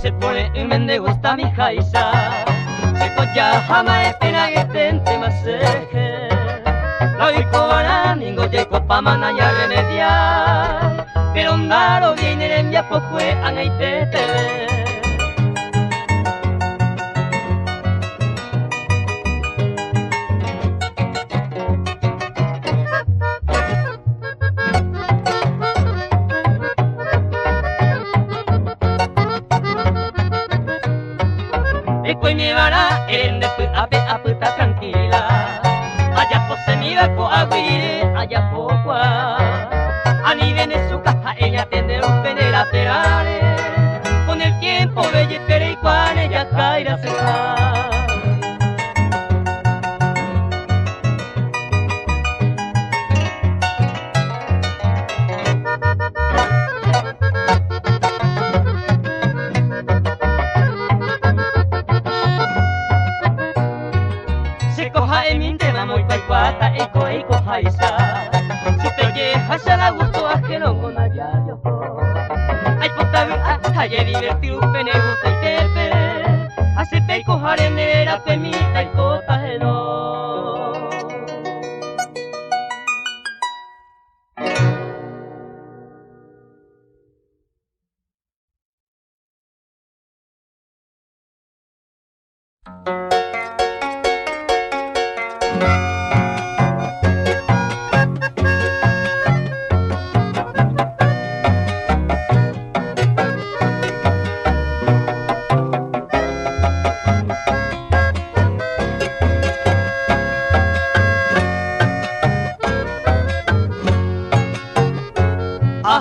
Se pone un mendigo esta mi jaisa se colla jamás pena que tente más seje lo dico para ningo llego pa manaya remediar pero un daro viene en ya poco an aitete Después me vará en después a puta tranquila allá pose mi baco aguiré allá poco a ni viene su caja ella tendrá un pene laterales con el tiempo bella espera y cuando ella caerá se va Guata eiko eiko haisa Supeye hasa la gusto ajeno con allá yo Ay potabu haya divertido pene gusta y tepe Hace peiko harenera pemita y cota heno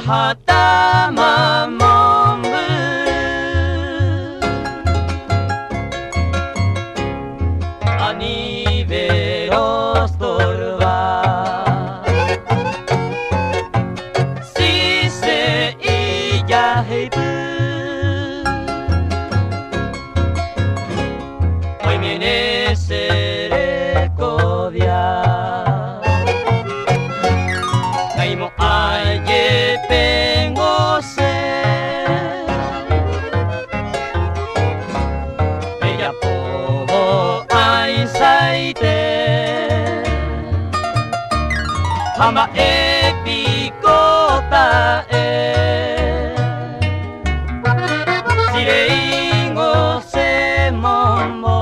Hatama mombu Aniveros torva Si se iya heibu Hoy viene seré cobia Kaimo aye vengo ser Ella pobo ai saite Hama e picota Sireingo se mombo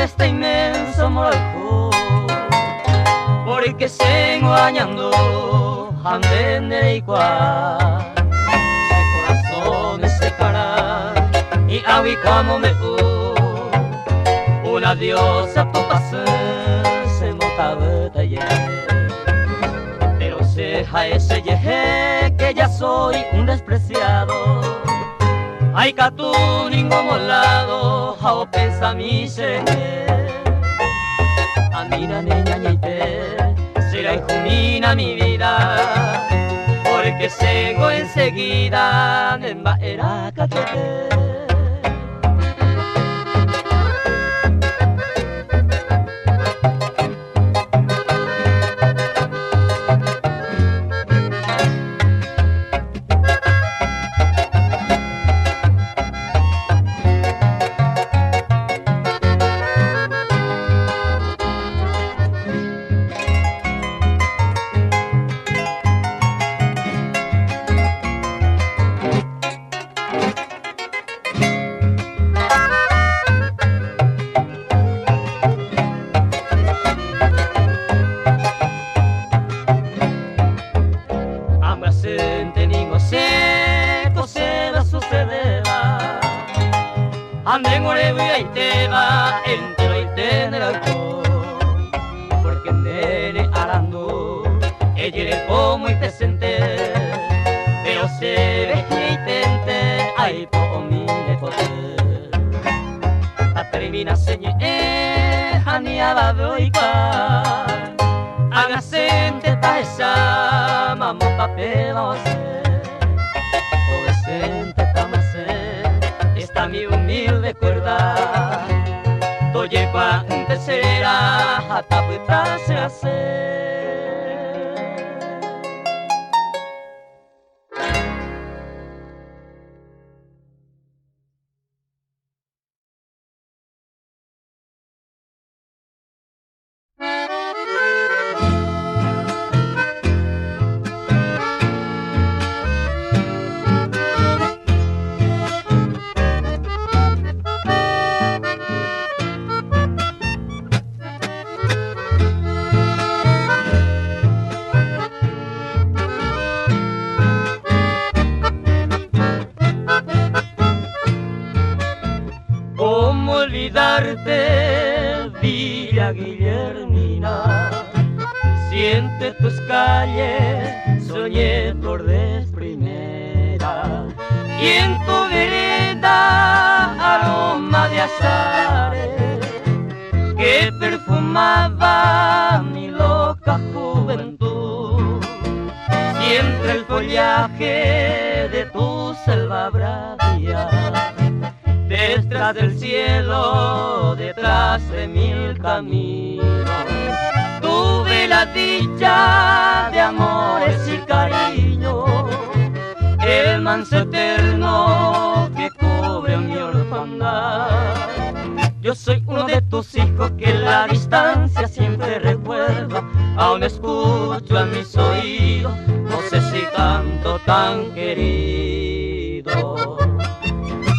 este inmenso moraljo, porque sigo añando andende y cuá, se corazón se cara y avi como me una diosa tu pase se montaba taller, pero se ese yeje que ya soy un despreciado. Ay, que tú ningún lado, a pensa mi ser. A mí la niña ñaite, será injumina mi vida, porque sigo enseguida en era cachete. Ande moreba y te va entero y tener porque nene arando ella como y te senté pero se ve y tente ay po mi le pote a termina señe ania voy pa haga sente ta esa mamá papel o sente ta esta mi humilde cuerda toye pa tercera hasta puesta se hace. Villa Guillermina, siente tus calles, soñé por vez primera, y en tu vereda aroma de azares que perfumaba mi loca juventud, y entre el follaje de tu selva bravía, detrás del cielo, detrás de mil caminos, tuve la dicha de amores y cariño, el manso eterno que cubre mi orfandad. Yo soy uno de tus hijos que la distancia siempre recuerda, aún escucho a mis oídos, no sé si canto tan querido.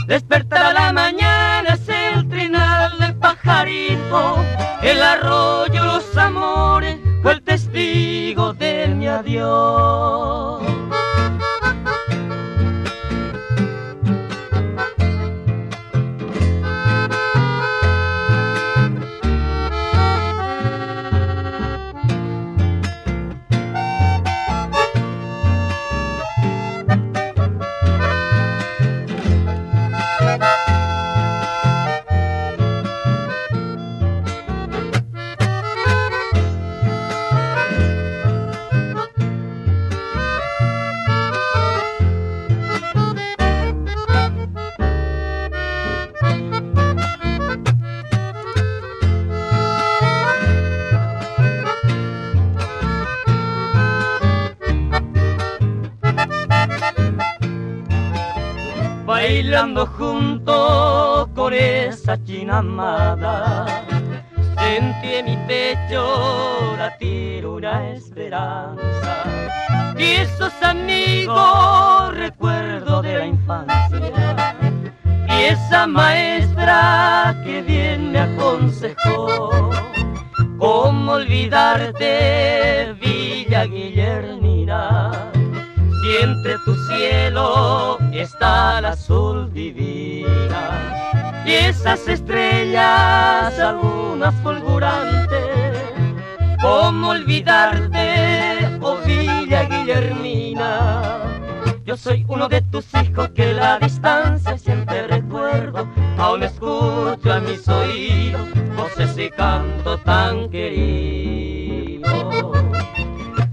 Despertar a la mañana es el trinar del pajarito, el arroyo, los amores, fue el testigo de mi adiós. Bailando junto con esa china amada, sentí en mi pecho latir una esperanza. Y esos amigos recuerdo de la infancia, y esa maestra maestra que bien me aconsejó cómo olvidarte, Villa Guillermina, si entre tu cielo está el azul divina y esas estrellas algunas fulgurantes. ¿Cómo olvidarte, oh Villa Guillermina? Yo soy uno de tus hijos que la distancia siempre recuerdo. Aún escucho a mis oídos voces y canto tan querido.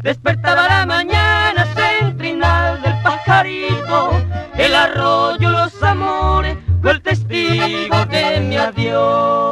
Despertaba la mañana centrinal del pajarito, el arroyo, los amores, fue el testigo de mi adiós.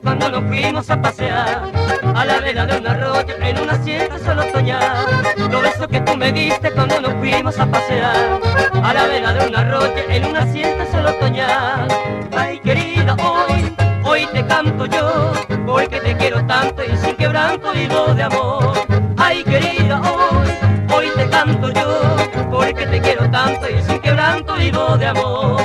Cuando nos fuimos a pasear a la vera de un arroyo en una siesta solo otoñal. Los besos que tú me diste cuando nos fuimos a pasear a la vera de un arroyo en una siesta solo otoñal. Ay querida, hoy te canto yo, porque te quiero tanto y sin quebranto hilo de amor. Ay querida, hoy te canto yo, porque te quiero tanto y sin quebranto hilo de amor.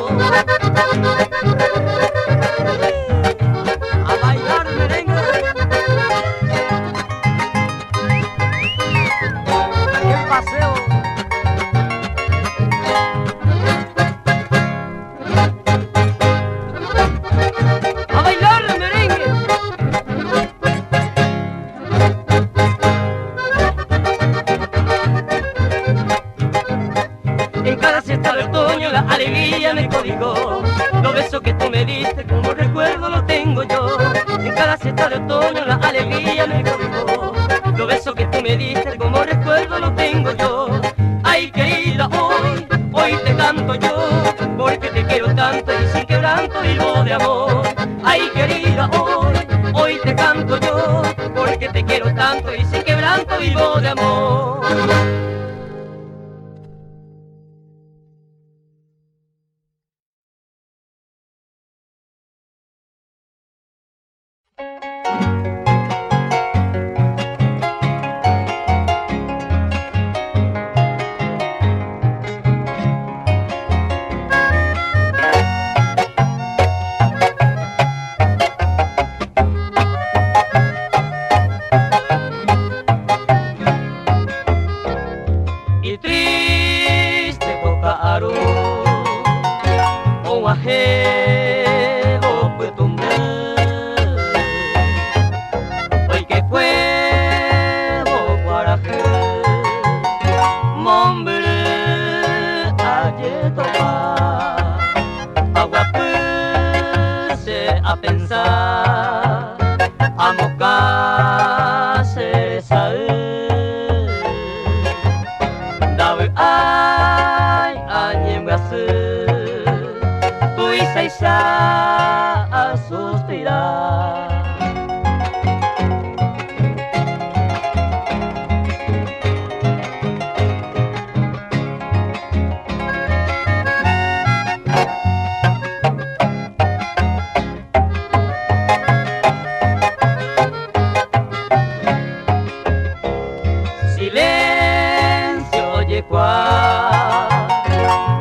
Alegría me cobijó, los besos que tú me diste como recuerdo los tengo yo. En cada siesta de otoño la alegría me cobijó, los besos que tú me diste como recuerdo los tengo yo. Ay querida, hoy te canto yo, porque te quiero tanto y sin quebranto hilo de amor. Ay querida, hoy te canto yo, porque te quiero tanto y sin quebranto hilo de amor. A pensar, a mocarse sae, dawe ay anyem gasu, tu isa a suspirar.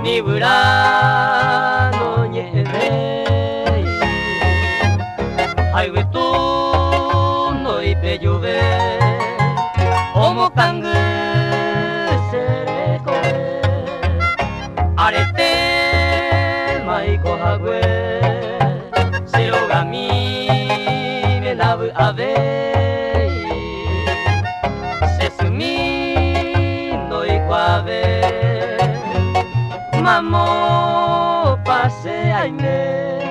Ni verano nieve, ay tú no y pe llover, como cangue se recoge, arete maiko hagüe, se lo gami me nabu ave, se sumi no y cuave. Mamo pase aime,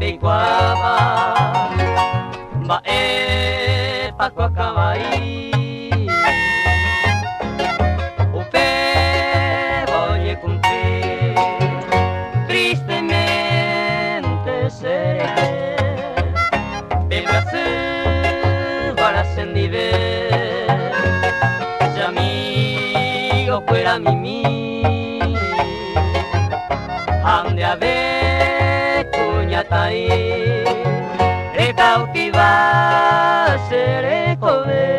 iguaba va Paco acabai Upe voy a cumplir tristemente seré Belgrası varasın dibe Si amigo fuera Mimi Ande a ver cuñatai Recautiva seré comer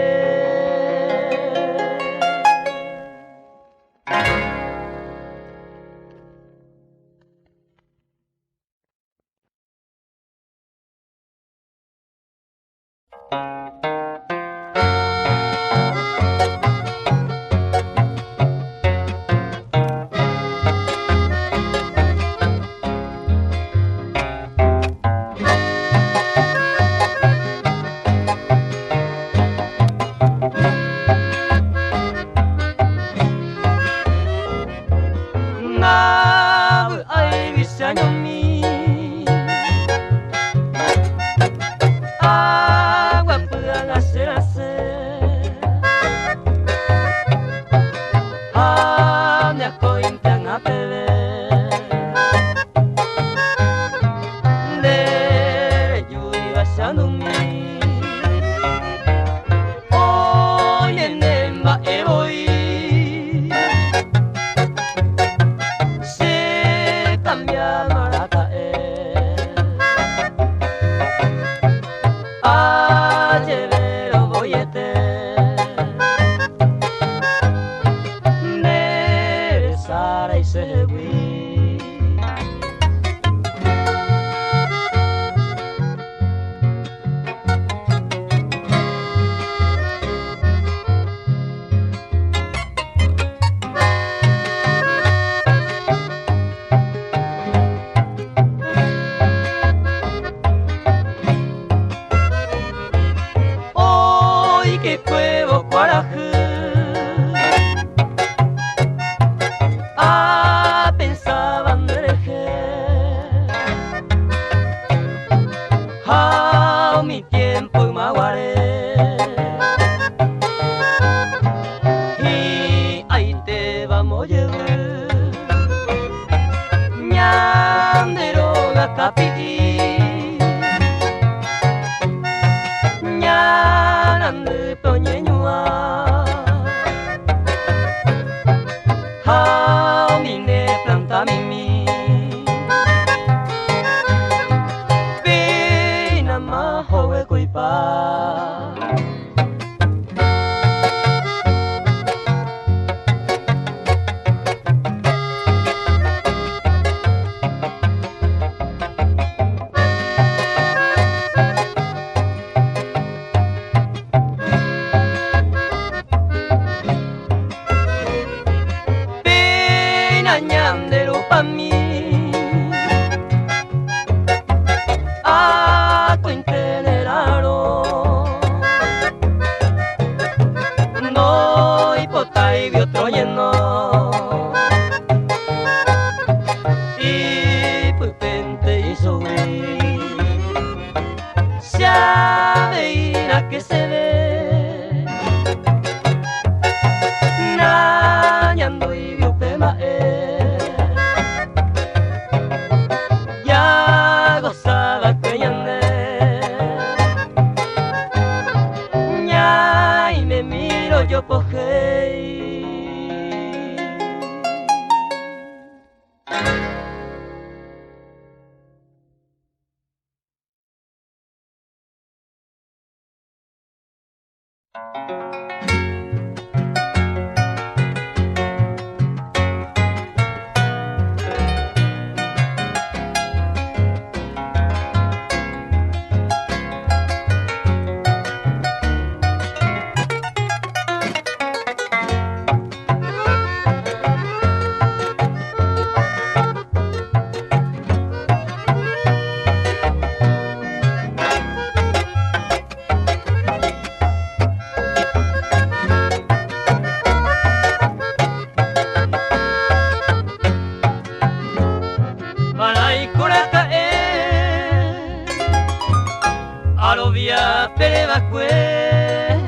bakue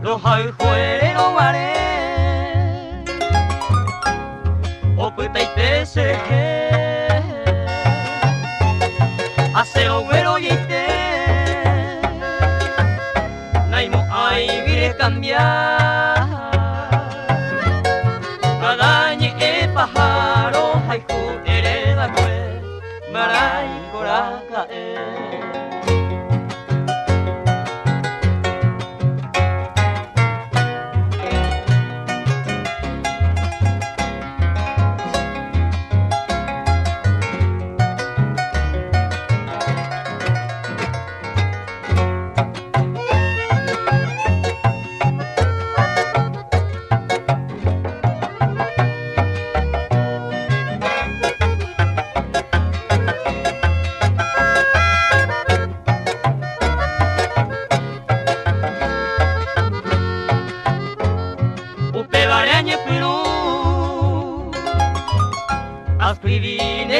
lo hai fuere lo mare o putai te se hace o güero yite naimo ai vire cambiar kadañe e pájaro hai fuere bakue marai koraka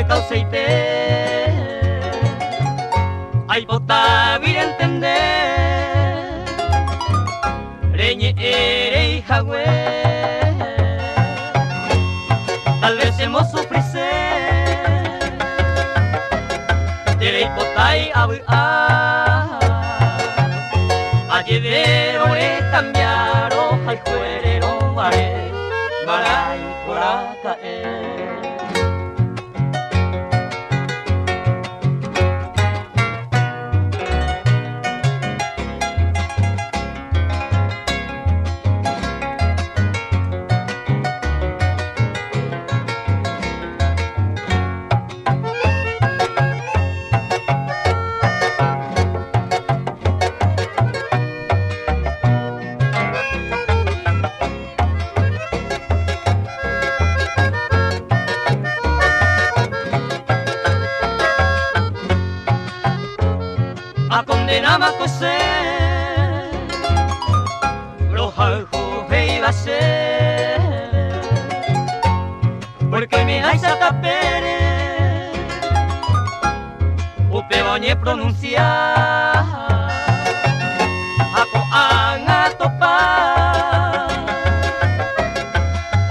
causeite ai bota vir entender reñe ere jagüe tal vez hemos sufrido tere botai abu ayedero re cambiaro ai juerero mare marai coraka condenama cose roja juve iba a ser porque me vais a tapere o peoñe pronunciar ako ang atopar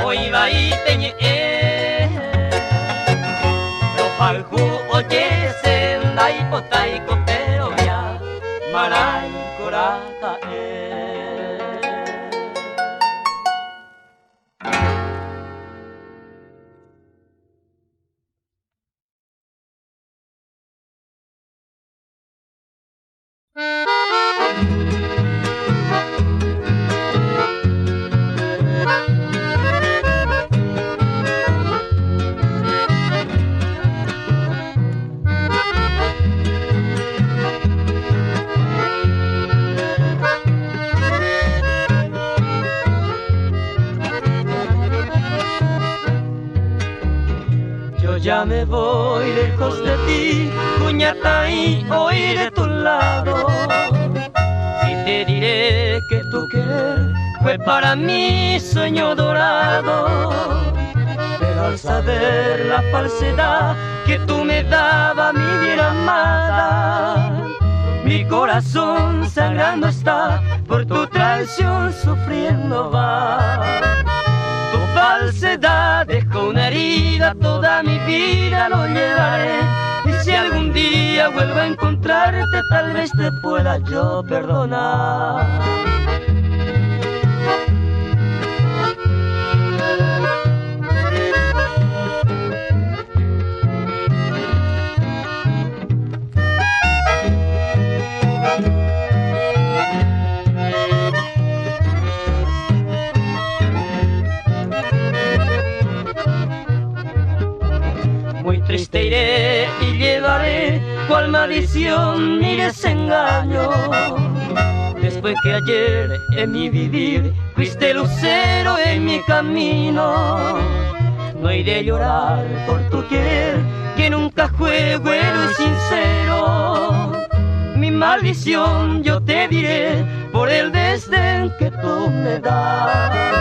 o iba y teñe roja ju oye senda y potaico marai koraka ya me voy lejos de ti, cuñata, y hoy de tu lado. Y te diré que tu querer fue para mí sueño dorado. Pero al saber la falsedad que tú me dabas, mi bien amada, mi corazón sangrando está, por tu traición sufriendo va. Tu falsedad dejó una herida, toda mi vida lo llevaré. Y si algún día vuelvo a encontrarte, tal vez te pueda yo perdonar. Triste iré y llevaré cual maldición mi desengaño. Después que ayer en mi vivir fuiste lucero en mi camino, no iré a llorar por tu querer que nunca fue bueno y sincero. Mi maldición yo te diré por el desdén que tú me das.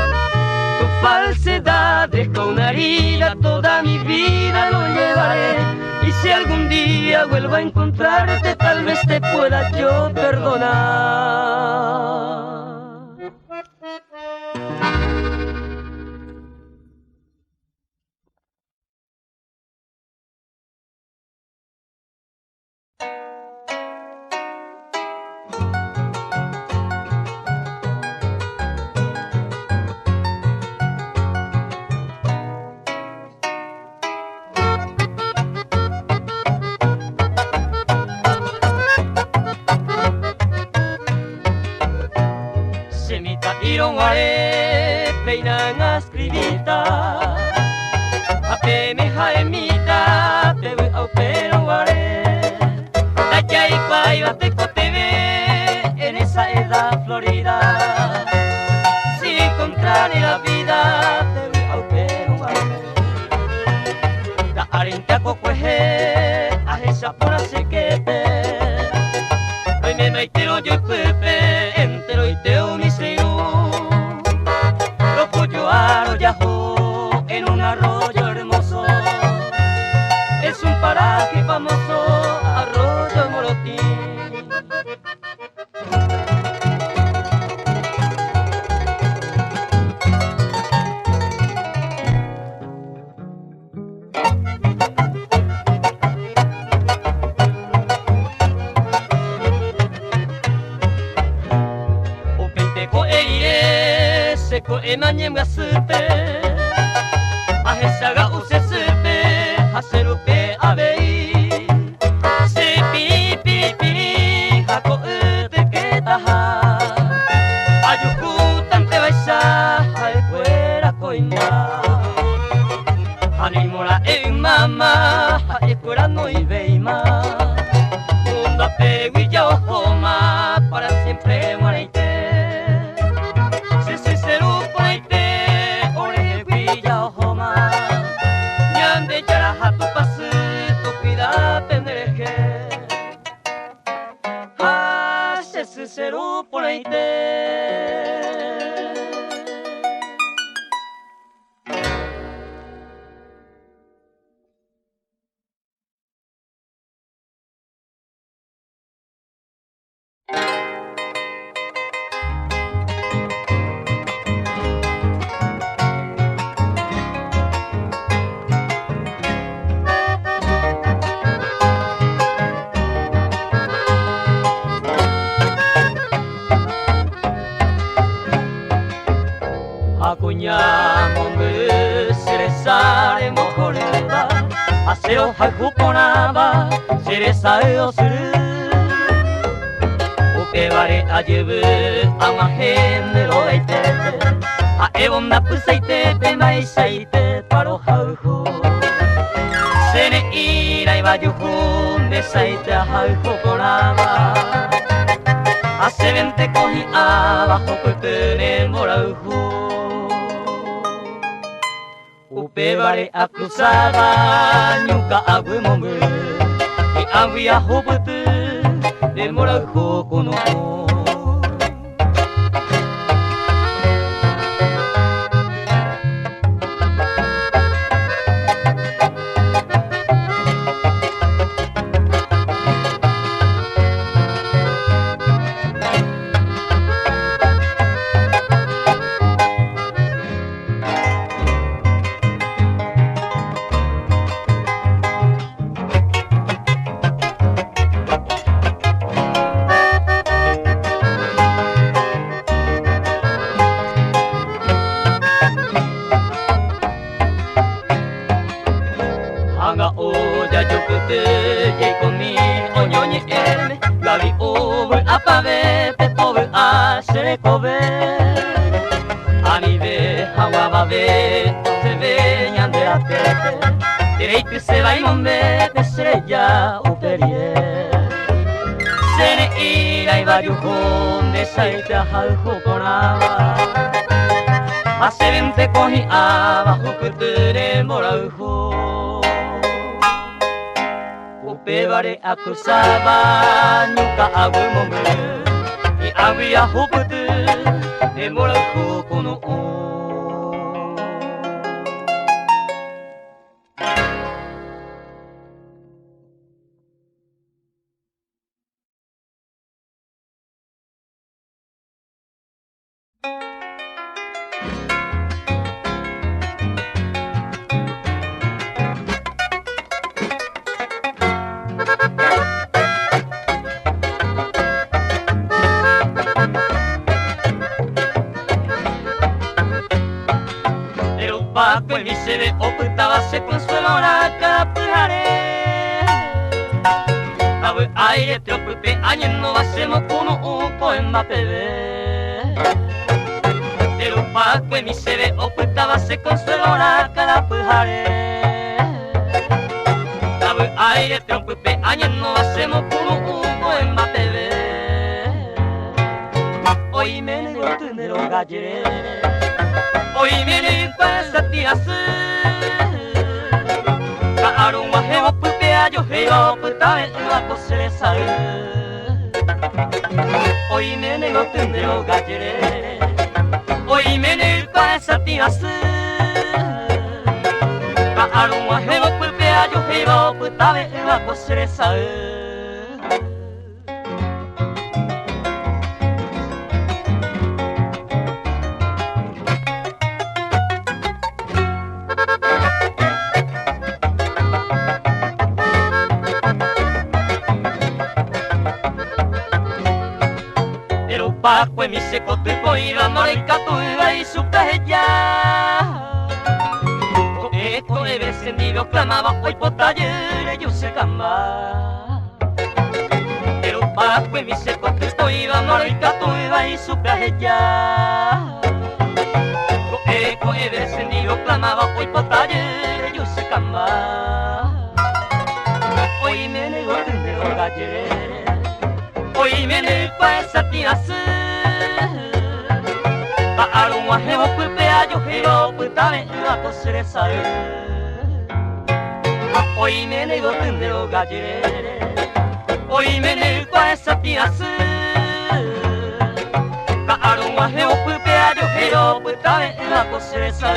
Tu falsedad dejó una herida, toda mi vida lo llevaré. Y si algún día día vuelva a encontrarte, tal vez te pueda yo perdonar. Iron are peina nga escribita ape me jaemita te voy a pero are la que iba te coteve en esa edad florida si encontrar la vida te voy a pero are la arenta cocueje a esa por así que te hoy me maitero yo pepe entero y teo mi señor en un arroyo hermoso, es un paraje famoso, Arroyo Morotín. O penteco eire, seco emañem gasupe. Ahesaga usespe haserupe abei se pi pi pi hako ute ketaha ayuku tante baisa hai fuera coima animora e mama hai fuera no ibeima mundo pegui ya ojoma para siempre muerite se sincero poite ore guilla ojoma ñande yaraja tu pasu tu cuida pendeje ah se sincero poite Acuñamos serezare mojoreba Asero haikuponaba serezare osuru Ukebare ajebu amahemero eitete Aebon napusaite bemaisaite paro hauhu Sene irai wa yuhun desaite haukoponaba Asebente kohi abajo putune morauhu Upebare akusaba nyuka agumomu I aguia hobutu de morauhu kono Apave te pobe a se kobe Anibe hawababe se veñan de atete Dereito se va y mombe te seya uperie Sene ira y variuhun de saite a haljo konaba Hace vente kohi abajo kuture morauhu Upebare akusaba nyuka agumomu I aguia hobutu de morauhu kono carapujare. Abu aire tropupe añeno hacemos como un poema bebé. Pero Paco mi se ve ocultaba se consuelo la carapujare. Abu aire tropupe añeno hacemos como un poema bebé. Hoy me nego tendero gallere. Hoy me nego esa tía su. Kaarun wa hewa pupe ayo hewa putawe wa kosere sa. Hoy me nego tendero gallere. Hoy me nego esa tía su. Kaarun wa hewa pupe ayo hewa putawe wa kosere sa. Paco mi se cotupo y la moreca y su peja. Esto he descendido, clamaba hoy por talleres yo se cama. Pero Paco mi se cotupo y la moreca y su peja. Esto he descendido, clamaba hoy por talleres yo se cama. Hoy me nego tendero gallere. Hoy me nego esa tía su. Kaarun wa hewa pupe ayo hewa putawe wa kosere sa. Hoy me nego tendero gallere. Hoy me nego esa tía su. Kaarun wa hewa pupe ayo hewa putawe wa kosere sa.